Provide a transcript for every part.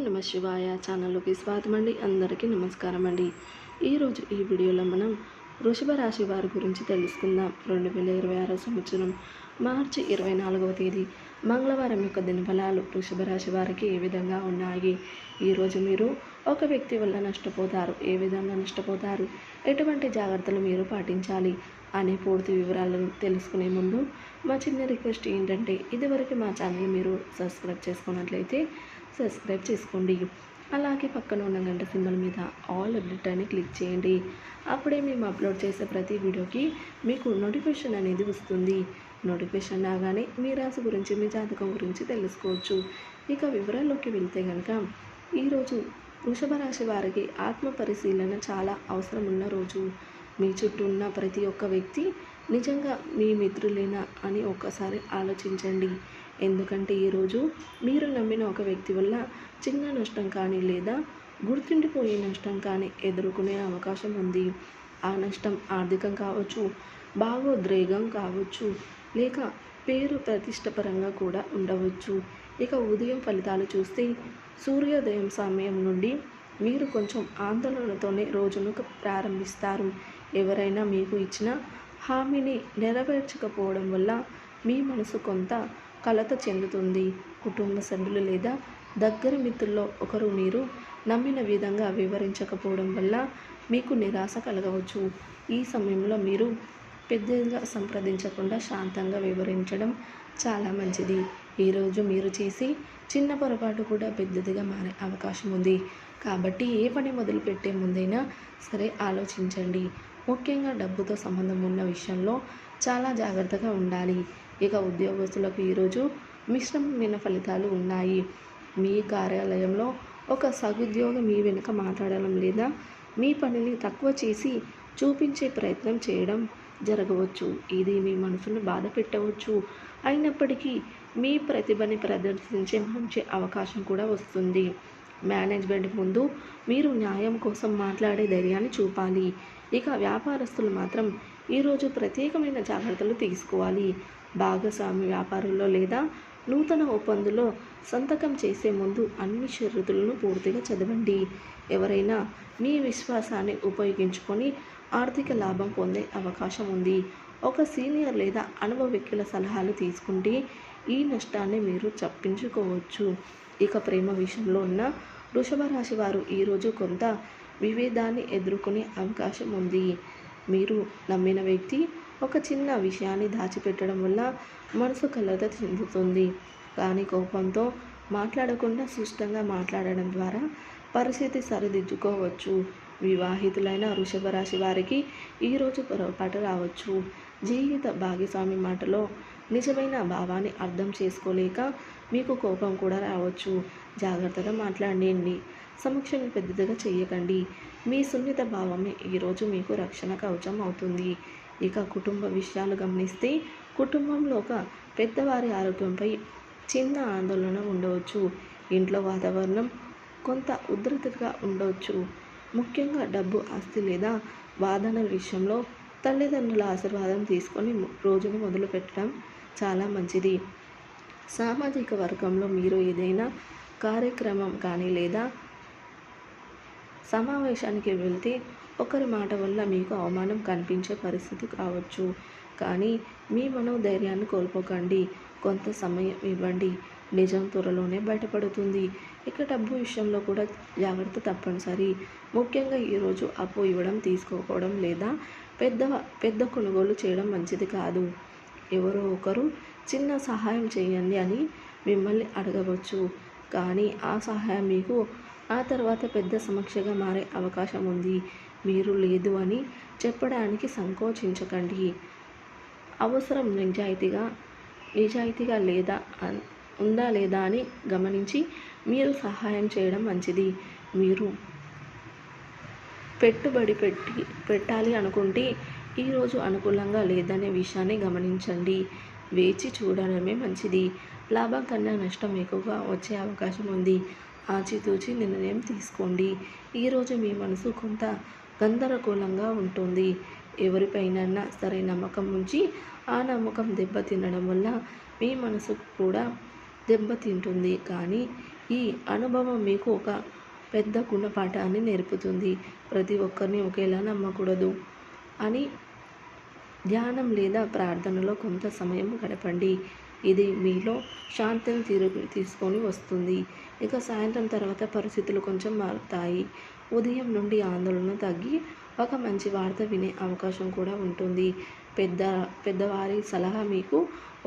నమ శివాయ ఛానల్లోకి స్వాగతం అండి. అందరికీ నమస్కారం అండి. ఈరోజు ఈ వీడియోలో మనం వృషభ రాశి వారి గురించి తెలుసుకుందాం. 2026 సంవత్సరం మార్చి 24వ తేదీ మంగళవారం యొక్క దినఫలాలు వృషభ రాశి వారికి ఏ విధంగా ఉన్నాయి? ఈరోజు మీరు ఒక వ్యక్తి వల్ల నష్టపోతారు. ఏ విధంగా నష్టపోతారు, ఎటువంటి జాగ్రత్తలు మీరు పాటించాలి అనే పూర్తి వివరాలను తెలుసుకునే ముందు మా చిన్న రిక్వెస్ట్ ఏంటంటే, ఇదివరకు మా ఛానల్ మీరు సబ్స్క్రైబ్ చేసుకున్నట్లయితే సబ్స్క్రైబ్ చేసుకోండి. అలాగే పక్కన ఉన్న గంట సింబల్ మీద ఆల్ అప్డేట్ అని క్లిక్ చేయండి. అప్పుడే మేము అప్లోడ్ చేసే ప్రతి వీడియోకి మీకు నోటిఫికేషన్ అనేది వస్తుంది. నోటిఫికేషన్ రాగానే మీ రాశి గురించి, మీ జాతకం గురించి తెలుసుకోవచ్చు. ఇక వివరాల్లోకి వెళ్తే కనుక, ఈరోజు వృషభ రాశి వారికి ఆత్మ పరిశీలన చాలా అవసరం ఉన్న రోజు. మీ చుట్టూ ఉన్న ప్రతి ఒక్క వ్యక్తి నిజంగా మీ మిత్రులేనా అని ఒక్కసారి ఆలోచించండి. ఎందుకంటే ఈరోజు మీరు నమ్మిన ఒక వ్యక్తి వల్ల చిన్న నష్టం కానీ లేదా గుర్తుండిపోయే నష్టం కానీ ఎదుర్కొనే అవకాశం ఉంది. ఆ నష్టం ఆర్థికం కావచ్చు, భావోద్రేకం కావచ్చు, లేక పేరు ప్రతిష్టపరంగా కూడా ఉండవచ్చు. ఇక ఉదయం ఫలితాలు చూస్తే, సూర్యోదయం సమయం నుండి మీరు కొంచెం ఆందోళనతోనే రోజును ప్రారంభిస్తారు. ఎవరైనా మీకు ఇచ్చిన హామీని నెరవేర్చకపోవడం వల్ల మీ మనసు కొంత కలత చెందుతుంది. కుటుంబ సభ్యులు లేదా దగ్గర మిత్రుల్లో ఒకరు మీరు నమ్మిన విధంగా వివరించకపోవడం వల్ల మీకు నిరాశ కలగవచ్చు. ఈ సమయంలో మీరు పెద్దగా సంప్రదించకుండా శాంతంగా వివరించడం చాలా మంచిది. ఈరోజు మీరు చేసి చిన్న పొరపాటు కూడా పెద్దదిగా మారే అవకాశం ఉంది. కాబట్టి ఏ పని మొదలుపెట్టే ముందైనా సరే ఆలోచించండి. ముఖ్యంగా డబ్బుతో సంబంధం ఉన్న విషయంలో చాలా జాగ్రత్తగా ఉండాలి. ఇక ఉద్యోగస్తులకు ఈరోజు మిశ్రమమైన ఫలితాలు ఉన్నాయి. మీ కార్యాలయంలో ఒక సహోద్యోగి మీ వెనుక మాట్లాడడం లేదా మీ పనిని తక్కువ చేసి చూపించే ప్రయత్నం చేయడం జరగవచ్చు. ఇది మీ మనసును బాధ పెట్టవచ్చు. అయినప్పటికీ మీ ప్రతిభని ప్రదర్శించే మంచి అవకాశం కూడా వస్తుంది. మేనేజ్మెంట్ ముందు మీరు న్యాయం కోసం మాట్లాడే ధైర్యాన్ని చూపాలి. ఇక వ్యాపారస్తులు మాత్రం ఈరోజు ప్రత్యేకమైన జాగ్రత్తలు తీసుకోవాలి. భాగస్వామి వ్యాపారంలో లేదా నూతన ఒప్పందంలో సంతకం చేసే ముందు అన్ని షరతులను పూర్తిగా చదవండి. ఎవరైనా మీ విశ్వాసాన్ని ఉపయోగించుకొని ఆర్థిక లాభం పొందే అవకాశం ఉంది. ఒక సీనియర్ లేదా అనుభవ వ్యక్తుల సలహాలు తీసుకుంటే ఈ నష్టాన్ని మీరు తప్పించుకోవచ్చు. ఇక ప్రేమ విషయంలో ఉన్న వృషభ రాశి వారు ఈరోజు కొంత విభేదాన్ని ఎదుర్కొనే అవకాశం ఉంది. మీరు నమ్మిన వ్యక్తి ఒక చిన్న విషయాన్ని దాచిపెట్టడం వల్ల మనసు కలత చెందుతుంది. కానీ కోపంతో మాట్లాడకుండా సుష్టంగా మాట్లాడడం ద్వారా పరిస్థితి సరిదిద్దుకోవచ్చు. వివాహితులైన వృషభ రాశి వారికి ఈరోజు పొరపాటు రావచ్చు. జీవిత భాగస్వామి మాటలో నిజమైన భావాన్ని అర్థం చేసుకోలేక మీకు కోపం కూడా రావచ్చు. జాగ్రత్తగా మాట్లాడండి. సమస్యను పెద్దదిగా చేయకండి. మీ సున్నిత భావమే ఈరోజు మీకు రక్షణ కవచం అవుతుంది. ఇక కుటుంబ విషయాలు గమనిస్తే, కుటుంబంలో ఒక పెద్దవారి ఆరోగ్యంపై చిన్న ఆందోళన ఉండవచ్చు. ఇంట్లో వాతావరణం కొంత ఉధృతిగా ఉండవచ్చు. ముఖ్యంగా డబ్బు, ఆస్తి లేదా వాదనల విషయంలో తల్లిదండ్రుల ఆశీర్వాదం తీసుకొని రోజును మొదలుపెట్టడం చాలా మంచిది. సామాజిక వర్గంలో మీరు ఏదైనా కార్యక్రమం కానీ లేదా సమావేశానికి వెళ్తే ఒకరి మాట వల్ల మీకు అవమానం కనిపించే పరిస్థితి కావచ్చు. కానీ మీ మనోధైర్యాన్ని కోల్పోకండి. కొంత సమయం ఇవ్వండి. నిజం త్వరలోనే బయటపడుతుంది. ఇక డబ్బు విషయంలో కూడా జాగ్రత్త తప్పనిసరి. ముఖ్యంగా ఈరోజు అప్పు ఇవ్వడం, తీసుకోవడం లేదా పెద్ద కొనుగోలు చేయడం మంచిది కాదు. ఎవరో ఒకరు చిన్న సహాయం చేయండి అని మిమ్మల్ని అడగవచ్చు. కానీ ఆ సహాయం మీకు ఆ తర్వాత పెద్ద సమస్యగా మారే అవకాశం ఉంది. మీరు లేదు అని చెప్పడానికి సంకోచించకండి. అవసరం నిజాయితీగా ఉందా లేదా అని గమనించి మీరు సహాయం చేయడం మంచిది. మీరు పెట్టుబడి పెట్టాలి అనుకుంటే ఈరోజు అనుకూలంగా లేదనే విషయాన్ని గమనించండి. వేచి చూడడమే మంచిది. లాభం కన్నా నష్టం ఎక్కువగా వచ్చే అవకాశం ఉంది. ఆచితూచి నిర్ణయం తీసుకోండి. ఈరోజు మీ మనసు కొంత గందరగోళంగా ఉంటుంది. ఎవరిపైనైనా సరే నమ్మకం ఉంచి ఆ నమ్మకం దెబ్బతినడం వల్ల మీ మనసు కూడా దెబ్బతింటుంది. కానీ ఈ అనుభవం మీకు ఒక పెద్ద గుణపాఠాన్ని నేర్పుతుంది. ప్రతి ఒక్కరిని ఒకేలా నమ్మకూడదు అని ధ్యానం లేదా ప్రార్థనలో కొంత సమయం గడపండి. ఇది మీలో శాంతిని తీసుకొని వస్తుంది. ఇక సాయంత్రం తర్వాత పరిస్థితులు కొంచెం మారుతాయి. ఉదయం నుండి ఆందోళన తగ్గి ఒక మంచి వార్త వినే అవకాశం కూడా ఉంటుంది. పెద్దవారి సలహా మీకు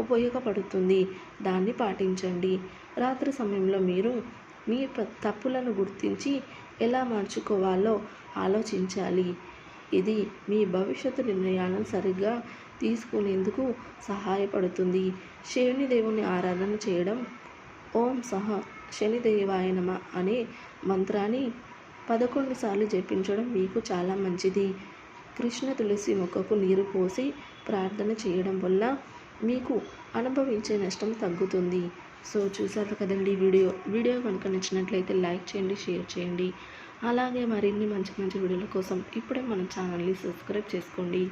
ఉపయోగపడుతుంది. దాన్ని పాటించండి. రాత్రి సమయంలో మీరు మీ తప్పులను గుర్తించి ఎలా మార్చుకోవాలో ఆలోచించాలి. ఇది మీ భవిష్యత్తు నిర్ణయాలను సరిగ్గా తీసుకునేందుకు సహాయపడుతుంది. శనిదేవుని ఆరాధన చేయడం. ఓం సహ శనిదేవాయ నమః అనే మంత్రాన్ని 11 సార్లు జపించడం మీకు చాలా మంచిది. కృష్ణ తులసి మొక్కకు నీరు పోసి ప్రార్థన చేయడం వల్ల మీకు అనుభవించే నష్టం తగ్గుతుంది. సో చూసారు కదండి వీడియో కనుక నచ్చినట్లయితే లైక్ చేయండి, షేర్ చేయండి. అలాగే మరిన్ని మంచి మంచి వీడియోల కోసం ఇప్పుడే మన ఛానల్ని సబ్స్క్రైబ్ చేసుకోండి.